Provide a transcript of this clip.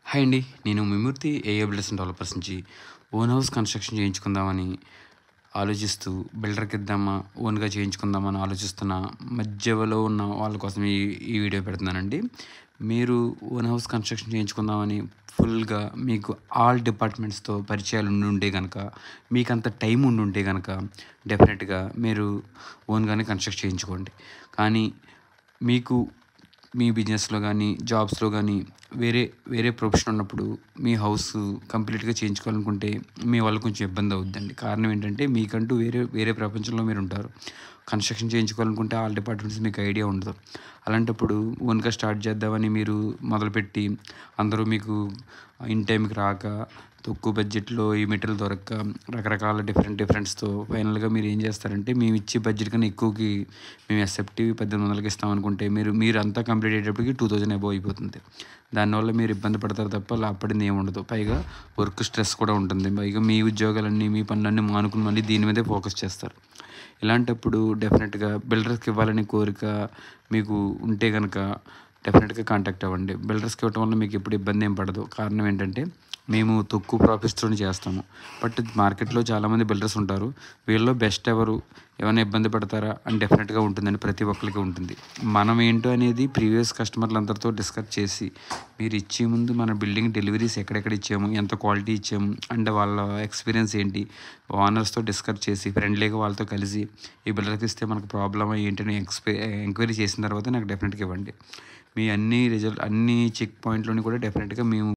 Hi అండి. నేను మిమూర్తి AI builders and developers నుంచి ఓన్ హౌస్ కన్‌స్ట్రక్షన్ చేయించుకుందామని ఆలోచిస్తూ బిల్డర్‌కి ఇద్దామా, ఓన్‌గా చేయించుకుందామా అని ఆలోచిస్తున్న మధ్యలో ఉన్న వాళ్ళ కోసం ఈ వీడియో పెడుతున్నానండి. మీరు ఓన్ హౌస్ కన్‌స్ట్రక్షన్ చేయించుకుందామని ఫుల్‌గా మీకు ఆల్ డిపార్ట్మెంట్స్‌తో పరిచయాలు ఉండుంటే గనక, మీకంత టైం ఉండుంటే గనక డెఫినెట్‌గా మీరు ఓన్‌గానే కన్‌స్ట్రక్ట్ చేయించుకోండి. కానీ మీకు మీ బిజినెస్‌లో గానీ, జాబ్స్‌లో గానీ వేరే వేరే ప్రొఫెషన్ ఉన్నప్పుడు మీ హౌస్ కంప్లీట్‌గా చేయించుకోవాలనుకుంటే మీ వల్ల కొంచెం ఇబ్బంది అవుద్దండి. కారణం ఏంటంటే మీకంటూ వేరే వేరే ప్రపంచంలో మీరుంటారు. కన్‌స్ట్రక్షన్ చేయించుకోవాలనుకుంటే ఆల్ డిపార్ట్మెంట్స్ మీకు ఐడియా ఉండదు. అలాంటప్పుడు ఓన్‌గా స్టార్ట్ చేద్దామని మీరు మొదలుపెట్టి అందరూ మీకు ఇన్ టైంకి రాక, తక్కువ బడ్జెట్‌లో ఈ మెటీరియల్ దొరక్క, రకరకాల డిఫరెంట్స్‌తో ఫైనల్‌గా మీరు ఏం చేస్తారంటే మేమిచ్చే బడ్జెట్ కన్నా ఎక్కువకి మేము ఎస్ఎఫ్టీ 1800కి ఇస్తామనుకుంటే మీరంతా కంప్లీట్ అయ్యేటప్పటికి 2000 అబోవ్ అయిపోతుంది. దానివల్ల మీరు ఇబ్బంది పడతారు తప్ప లాభపడింది ఏమి ఉండదు. పైగా వర్క్ స్ట్రెస్ కూడా ఉంటుంది. పైగా మీ ఉద్యోగాలన్నీ, మీ పనులన్నీ మానుకుని మళ్ళీ దీని మీదే ఫోకస్ చేస్తారు. ఇలాంటప్పుడు డెఫినెట్‌గా బిల్డర్స్‌కి ఇవ్వాలనే కోరిక మీకు ఉంటే గనక డెఫినెట్‌గా కాంటాక్ట్ అవ్వండి. బిల్డర్స్‌కి ఇవ్వటం వల్ల మీకు ఎప్పుడు ఇబ్బంది ఏం పడదు. కారణం ఏంటంటే మేము తక్కువ ప్రాఫిట్స్‌తోని చేస్తాము. బట్ మార్కెట్‌లో చాలామంది బిల్డర్స్ ఉంటారు. వీళ్ళలో బెస్ట్ ఎవరు? ఏమైనా ఇబ్బంది పడతారా? అని డెఫినెట్‌గా ఉంటుందండి. ప్రతి ఒక్కళ్ళకి ఉంటుంది. మనం ఏంటో అనేది ప్రీవియస్ కస్టమర్లందరితో డిస్కస్ చేసి మీరు ఇచ్చే ముందు మన బిల్డింగ్ డెలివరీస్ ఎక్కడెక్కడ ఇచ్చాము, ఎంత క్వాలిటీ ఇచ్చాము, అండ్ వాళ్ళ ఎక్స్పీరియన్స్ ఏంటి, ఓనర్స్‌తో డిస్కస్ చేసి ఫ్రెండ్లీగా వాళ్ళతో కలిసి ఈ బిల్డర్‌కి ఇస్తే మనకు ప్రాబ్లమా ఏంటని ఎంక్వైరీ చేసిన తర్వాత నాకు డెఫినెట్‌గా ఇవ్వండి. మీ అన్ని చెక్ పాయింట్‌లోని కూడా డెఫినెట్‌గా మేము